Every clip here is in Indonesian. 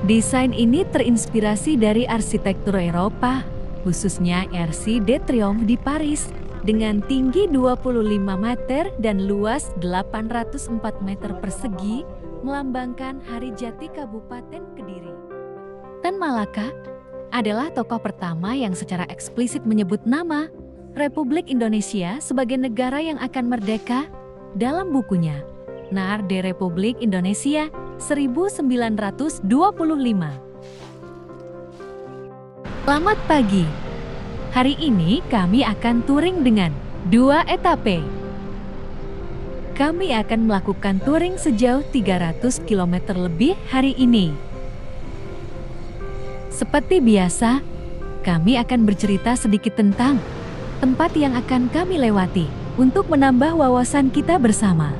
Desain ini terinspirasi dari arsitektur Eropa, khususnya RC de Triomphe di Paris, dengan tinggi 25 meter dan luas 804 meter persegi, melambangkan hari jati Kabupaten Kediri. Tan Malaka adalah tokoh pertama yang secara eksplisit menyebut nama Republik Indonesia sebagai negara yang akan merdeka dalam bukunya Nar de Republik Indonesia 1925. Selamat pagi. Hari ini kami akan touring dengan 2 etape. Kami akan melakukan touring sejauh 300 km lebih hari ini. Seperti biasa, kami akan bercerita sedikit tentang tempat yang akan kami lewati untuk menambah wawasan kita bersama.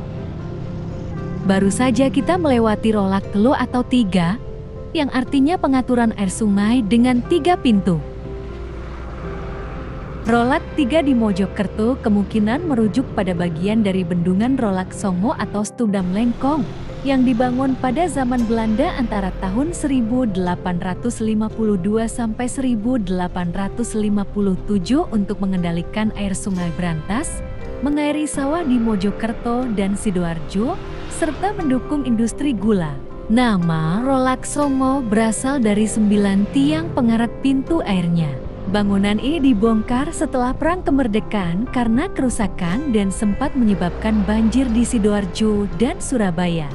Baru saja kita melewati Rolak Telu atau 3, yang artinya pengaturan air sungai dengan 3 pintu. Rolak 3 di Mojokerto kemungkinan merujuk pada bagian dari bendungan Rolak Songo atau Studam Lengkong yang dibangun pada zaman Belanda antara tahun 1852 sampai 1857 untuk mengendalikan air sungai Brantas, mengairi sawah di Mojokerto dan Sidoarjo, serta mendukung industri gula. Nama Rolak Songo berasal dari 9 tiang pengarat pintu airnya. Bangunan ini dibongkar setelah Perang Kemerdekaan karena kerusakan dan sempat menyebabkan banjir di Sidoarjo dan Surabaya.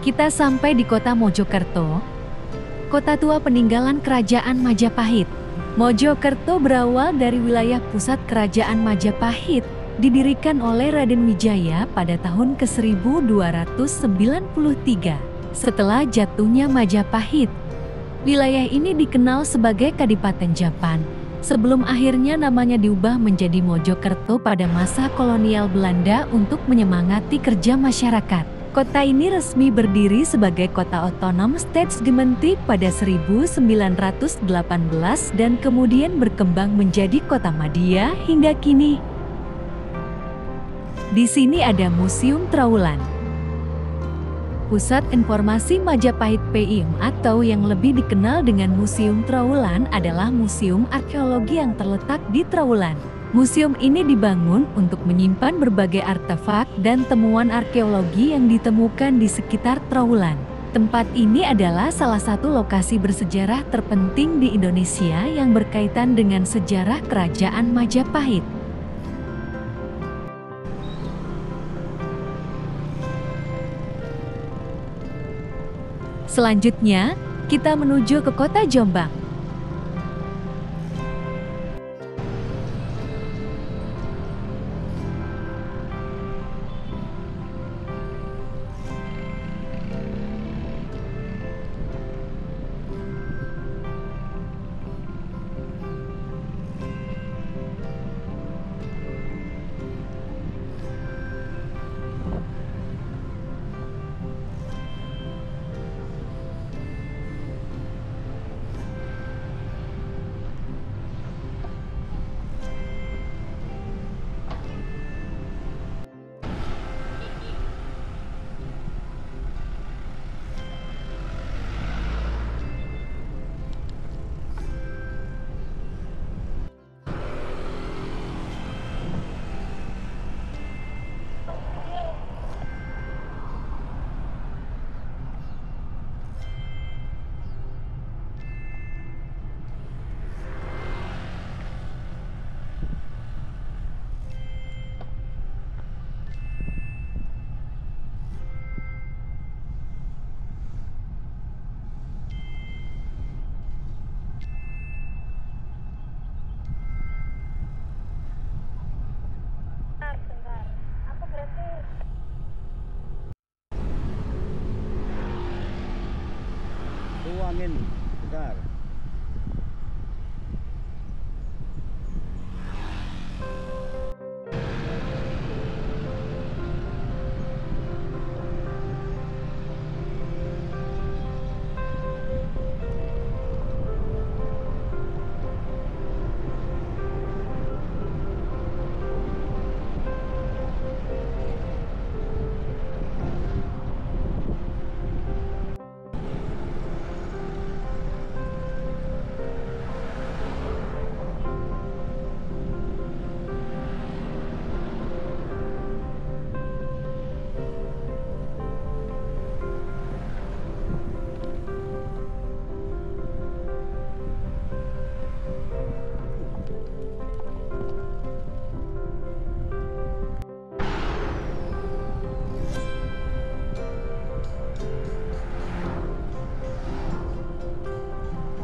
Kita sampai di kota Mojokerto, kota tua peninggalan Kerajaan Majapahit. Mojokerto berawal dari wilayah pusat Kerajaan Majapahit, didirikan oleh Raden Wijaya pada tahun ke-1293. Setelah jatuhnya Majapahit, wilayah ini dikenal sebagai Kadipaten Japan, sebelum akhirnya namanya diubah menjadi Mojokerto pada masa kolonial Belanda untuk menyemangati kerja masyarakat. Kota ini resmi berdiri sebagai kota otonom Staatsgemeente pada 1918 dan kemudian berkembang menjadi kota madya hingga kini. Di sini ada Museum Trowulan, Pusat Informasi Majapahit PIM, atau yang lebih dikenal dengan Museum Trowulan adalah Museum Arkeologi yang terletak di Trowulan. Museum ini dibangun untuk menyimpan berbagai artefak dan temuan arkeologi yang ditemukan di sekitar Trowulan. Tempat ini adalah salah satu lokasi bersejarah terpenting di Indonesia yang berkaitan dengan sejarah Kerajaan Majapahit. Selanjutnya, kita menuju ke kota Jombang. Tuangin, bentar.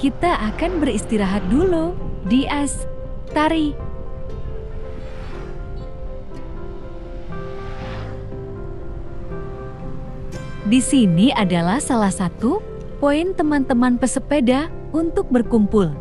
Kita akan beristirahat dulu di Astari. Di sini adalah salah satu poin teman-teman pesepeda untuk berkumpul.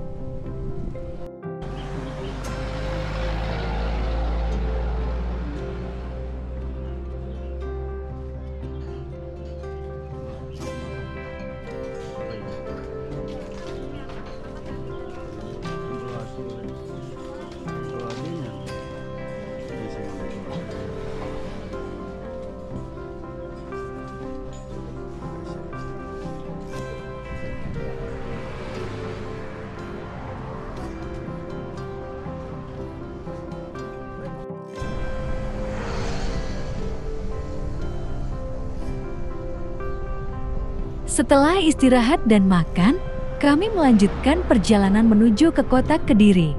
Setelah istirahat dan makan, kami melanjutkan perjalanan menuju ke kota Kediri.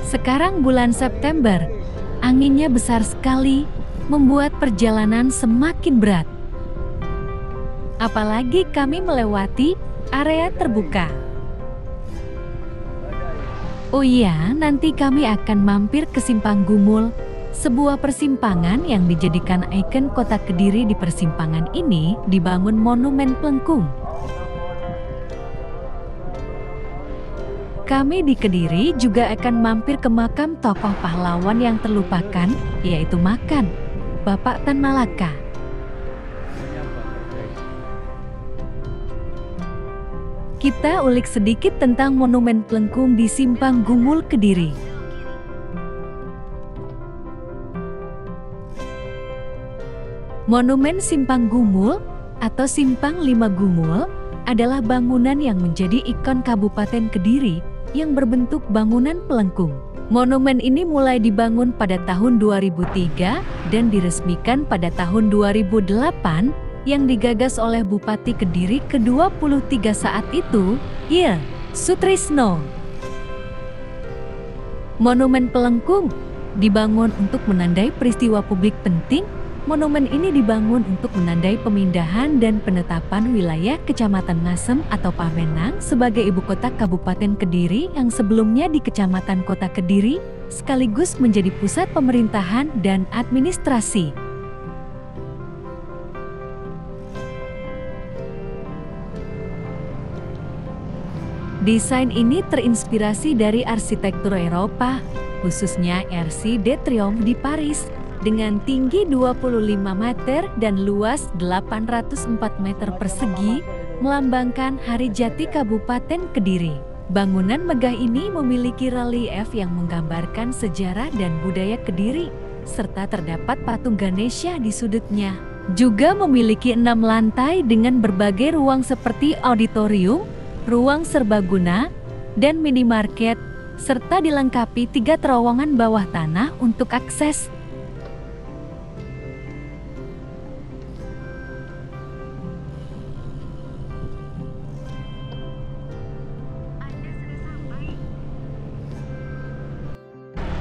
Sekarang bulan September, anginnya besar sekali, membuat perjalanan semakin berat. Apalagi kami melewati area terbuka. Oh iya, nanti kami akan mampir ke Simpang Gumul, sebuah persimpangan yang dijadikan ikon kota Kediri. Di persimpangan ini dibangun Monumen Plengkung. Kami di Kediri juga akan mampir ke makam tokoh pahlawan yang terlupakan, yaitu makam Bapak Tan Malaka. Kita ulik sedikit tentang Monumen Plengkung di Simpang Gumul, Kediri. Monumen Simpang Gumul atau Simpang 5 Gumul adalah bangunan yang menjadi ikon Kabupaten Kediri yang berbentuk bangunan pelengkung. Monumen ini mulai dibangun pada tahun 2003 dan diresmikan pada tahun 2008 yang digagas oleh Bupati Kediri ke-23 saat itu, Y. Sutrisno. Monumen Pelengkung dibangun untuk menandai peristiwa publik penting. Monumen ini dibangun untuk menandai pemindahan dan penetapan wilayah Kecamatan Ngasem atau Pamenang sebagai ibu kota Kabupaten Kediri yang sebelumnya di Kecamatan Kota Kediri, sekaligus menjadi pusat pemerintahan dan administrasi. Desain ini terinspirasi dari arsitektur Eropa, khususnya RC de Triomphe di Paris, dengan tinggi 25 meter dan luas 804 meter persegi, melambangkan hari jati Kabupaten Kediri. Bangunan megah ini memiliki relief yang menggambarkan sejarah dan budaya Kediri, serta terdapat patung Ganesha di sudutnya. Juga memiliki 6 lantai dengan berbagai ruang seperti auditorium, ruang serbaguna, dan minimarket, serta dilengkapi 3 terowongan bawah tanah untuk akses.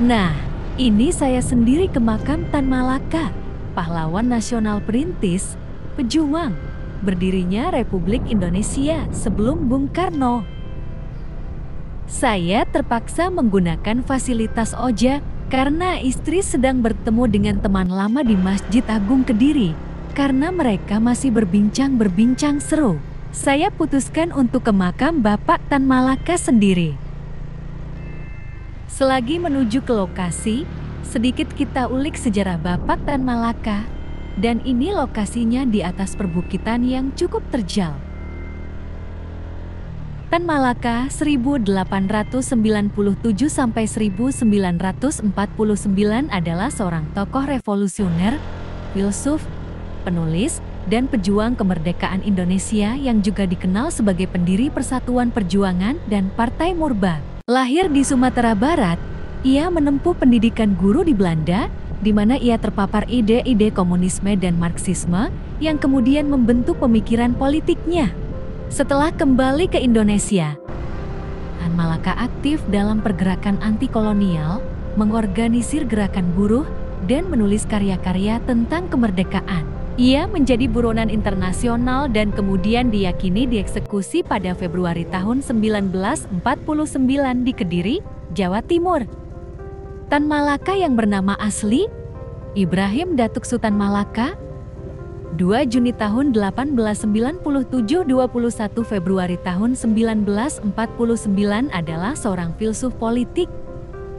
Nah, ini saya sendiri ke makam Tan Malaka, pahlawan nasional perintis, pejuang, berdirinya Republik Indonesia sebelum Bung Karno. Saya terpaksa menggunakan fasilitas ojek karena istri sedang bertemu dengan teman lama di Masjid Agung Kediri, Karena mereka masih berbincang-berbincang seru, saya putuskan untuk ke makam Bapak Tan Malaka sendiri. Selagi menuju ke lokasi, sedikit kita ulik sejarah Bapak Tan Malaka. Dan ini lokasinya di atas perbukitan yang cukup terjal. Tan Malaka 1897–1949 adalah seorang tokoh revolusioner, filsuf, penulis, dan pejuang kemerdekaan Indonesia yang juga dikenal sebagai pendiri Persatuan Perjuangan dan Partai Murba. Lahir di Sumatera Barat, ia menempuh pendidikan guru di Belanda, di mana ia terpapar ide-ide komunisme dan Marxisme yang kemudian membentuk pemikiran politiknya. Setelah kembali ke Indonesia, Tan Malaka aktif dalam pergerakan anti-kolonial, mengorganisir gerakan buruh, dan menulis karya-karya tentang kemerdekaan. Ia menjadi buronan internasional dan kemudian diyakini dieksekusi pada Februari tahun 1949 di Kediri, Jawa Timur. Tan Malaka yang bernama asli Ibrahim Datuk Sutan Malaka, 2 Juni tahun 1897 – 21 Februari tahun 1949 adalah seorang filsuf politik,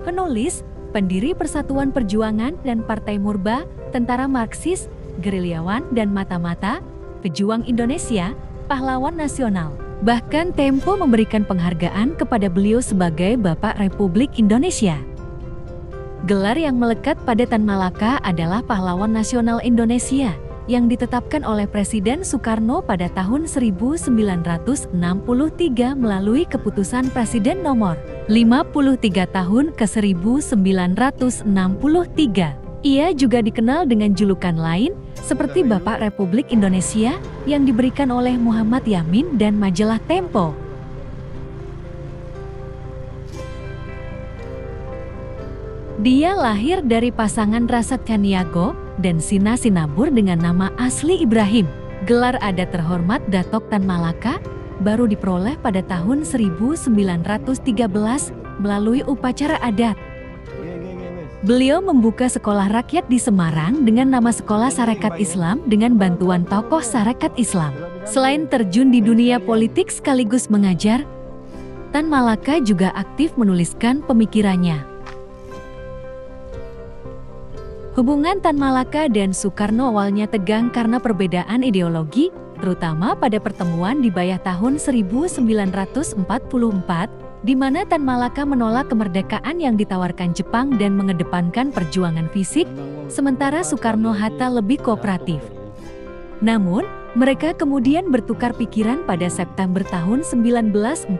penulis, pendiri Persatuan Perjuangan dan Partai Murba, tentara Marxis, gerilyawan dan mata-mata, pejuang Indonesia, pahlawan nasional. Bahkan Tempo memberikan penghargaan kepada beliau sebagai Bapak Republik Indonesia. Gelar yang melekat pada Tan Malaka adalah Pahlawan Nasional Indonesia yang ditetapkan oleh Presiden Soekarno pada tahun 1963 melalui keputusan Presiden nomor 53 tahun ke-1963. Ia juga dikenal dengan julukan lain seperti Bapak Republik Indonesia yang diberikan oleh Muhammad Yamin dan majalah Tempo. Dia lahir dari pasangan Rasad Caniago dan Sina Sinabur dengan nama asli Ibrahim. Gelar adat terhormat Datok Tan Malaka baru diperoleh pada tahun 1913 melalui upacara adat. Beliau membuka sekolah rakyat di Semarang dengan nama Sekolah Sarekat Islam dengan bantuan tokoh Sarekat Islam. Selain terjun di dunia politik sekaligus mengajar, Tan Malaka juga aktif menuliskan pemikirannya. Hubungan Tan Malaka dan Soekarno awalnya tegang karena perbedaan ideologi, terutama pada pertemuan di Bayah tahun 1944, di mana Tan Malaka menolak kemerdekaan yang ditawarkan Jepang dan mengedepankan perjuangan fisik, sementara Soekarno-Hatta lebih kooperatif. Namun, mereka kemudian bertukar pikiran pada September tahun 1945,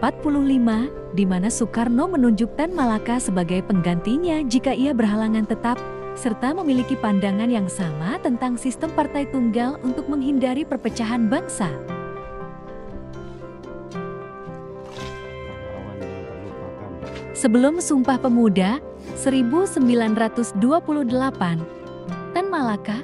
di mana Soekarno menunjuk Tan Malaka sebagai penggantinya jika ia berhalangan tetap, serta memiliki pandangan yang sama tentang sistem partai tunggal untuk menghindari perpecahan bangsa. Sebelum Sumpah Pemuda 1928, Tan Malaka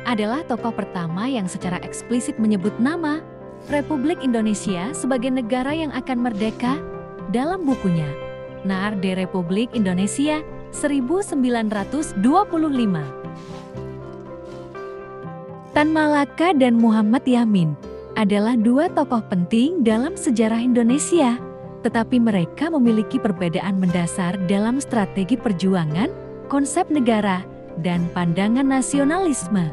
adalah tokoh pertama yang secara eksplisit menyebut nama Republik Indonesia sebagai negara yang akan merdeka dalam bukunya Naar de Republik Indonesia 1925. Tan Malaka dan Muhammad Yamin adalah dua tokoh penting dalam sejarah Indonesia, tetapi mereka memiliki perbedaan mendasar dalam strategi perjuangan, konsep negara, dan pandangan nasionalisme.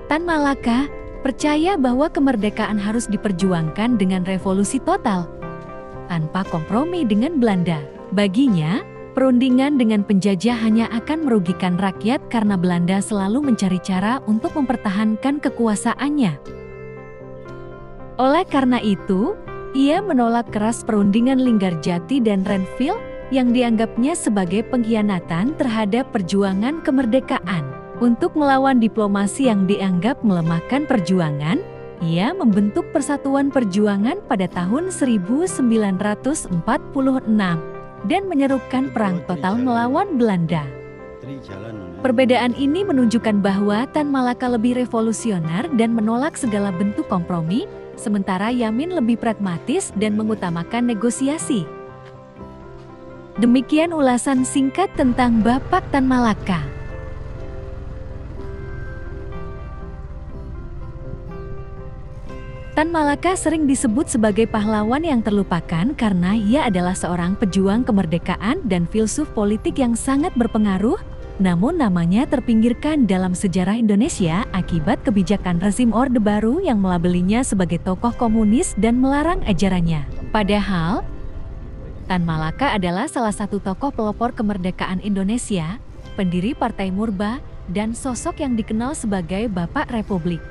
Tan Malaka percaya bahwa kemerdekaan harus diperjuangkan dengan revolusi total, tanpa kompromi dengan Belanda. Baginya, perundingan dengan penjajah hanya akan merugikan rakyat karena Belanda selalu mencari cara untuk mempertahankan kekuasaannya. Oleh karena itu, ia menolak keras perundingan Linggarjati dan Renville yang dianggapnya sebagai pengkhianatan terhadap perjuangan kemerdekaan. Untuk melawan diplomasi yang dianggap melemahkan perjuangan, ia membentuk Persatuan Perjuangan pada tahun 1946 dan menyerukan perang total melawan Belanda. Perbedaan ini menunjukkan bahwa Tan Malaka lebih revolusioner dan menolak segala bentuk kompromi, sementara Yamin lebih pragmatis dan mengutamakan negosiasi. Demikian ulasan singkat tentang Bapak Tan Malaka. Tan Malaka sering disebut sebagai pahlawan yang terlupakan karena ia adalah seorang pejuang kemerdekaan dan filsuf politik yang sangat berpengaruh, namun namanya terpinggirkan dalam sejarah Indonesia akibat kebijakan rezim Orde Baru yang melabelinya sebagai tokoh komunis dan melarang ajarannya. Padahal, Tan Malaka adalah salah satu tokoh pelopor kemerdekaan Indonesia, pendiri Partai Murba, dan sosok yang dikenal sebagai Bapak Republik.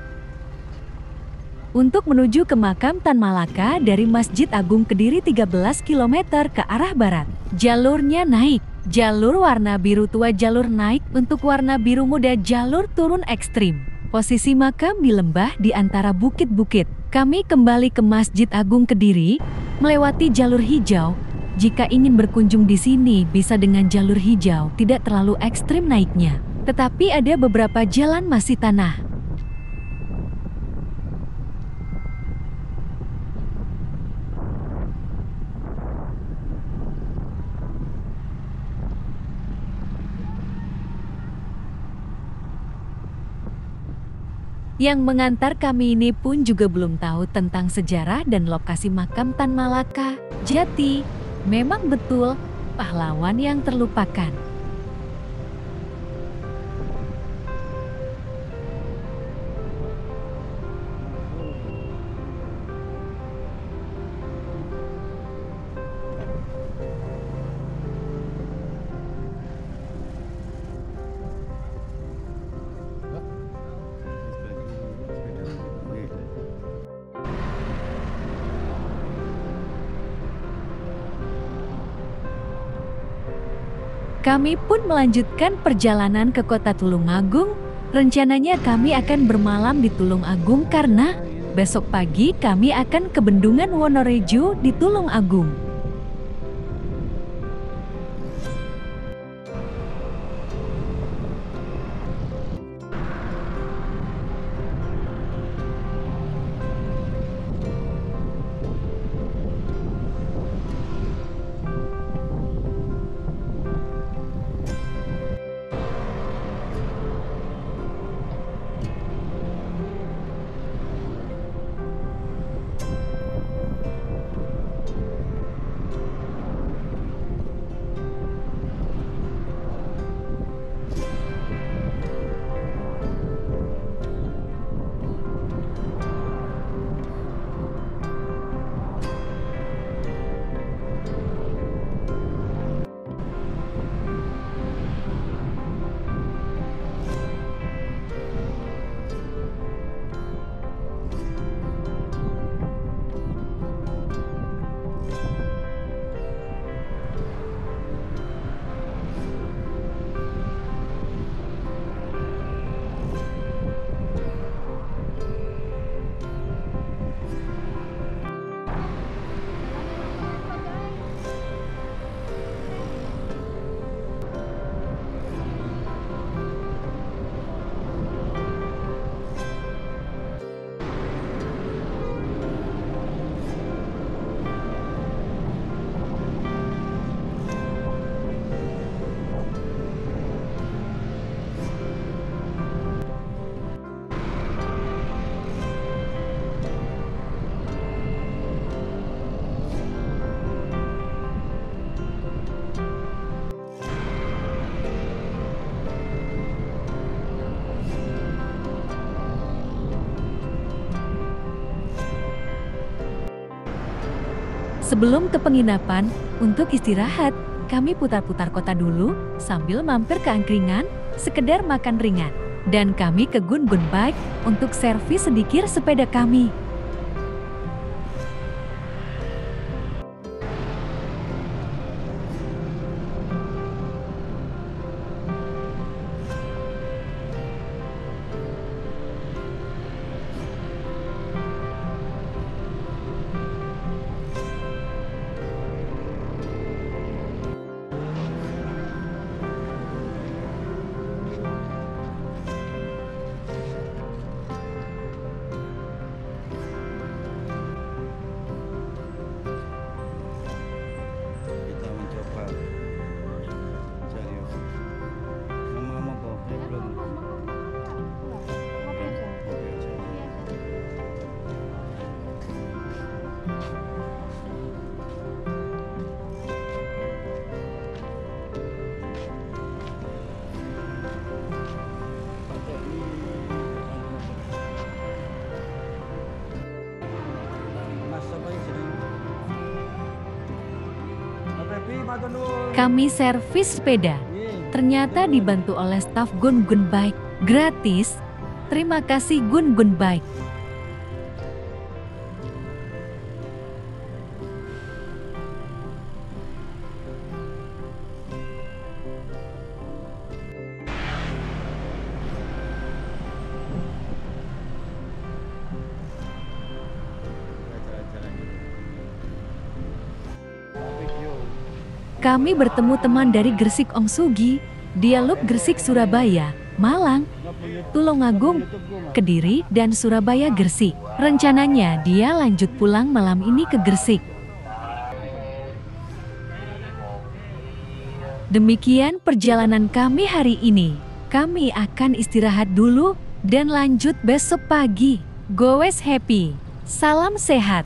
Untuk menuju ke makam Tan Malaka dari Masjid Agung Kediri 13 km ke arah barat, jalurnya naik. Jalur warna biru tua jalur naik, untuk warna biru muda jalur turun ekstrim. Posisi makam di lembah di antara bukit-bukit. Kami kembali ke Masjid Agung Kediri, melewati jalur hijau. Jika ingin berkunjung di sini bisa dengan jalur hijau, tidak terlalu ekstrim naiknya. Tetapi ada beberapa jalan masih tanah. Yang mengantar kami ini pun juga belum tahu tentang sejarah dan lokasi makam Tan Malaka. Jati, memang betul, pahlawan yang terlupakan. Kami pun melanjutkan perjalanan ke kota Tulungagung. Rencananya kami akan bermalam di Tulungagung karena besok pagi kami akan ke Bendungan Wonorejo di Tulungagung. Sebelum ke penginapan, untuk istirahat, kami putar-putar kota dulu sambil mampir ke angkringan, sekedar makan ringan. Dan kami ke Gun Gun Bike untuk servis sedikit sepeda kami. Kami servis sepeda. Ternyata dibantu oleh staf Gun Gun Bike. Gratis. Terima kasih Gun Gun Bike. Kami bertemu teman dari Gresik Ong Sugi, Dialog Gresik Surabaya, Malang, Tulungagung, Kediri, dan Surabaya Gresik. Rencananya dia lanjut pulang malam ini ke Gresik. Demikian perjalanan kami hari ini. Kami akan istirahat dulu dan lanjut besok pagi. Gowes happy. Salam sehat.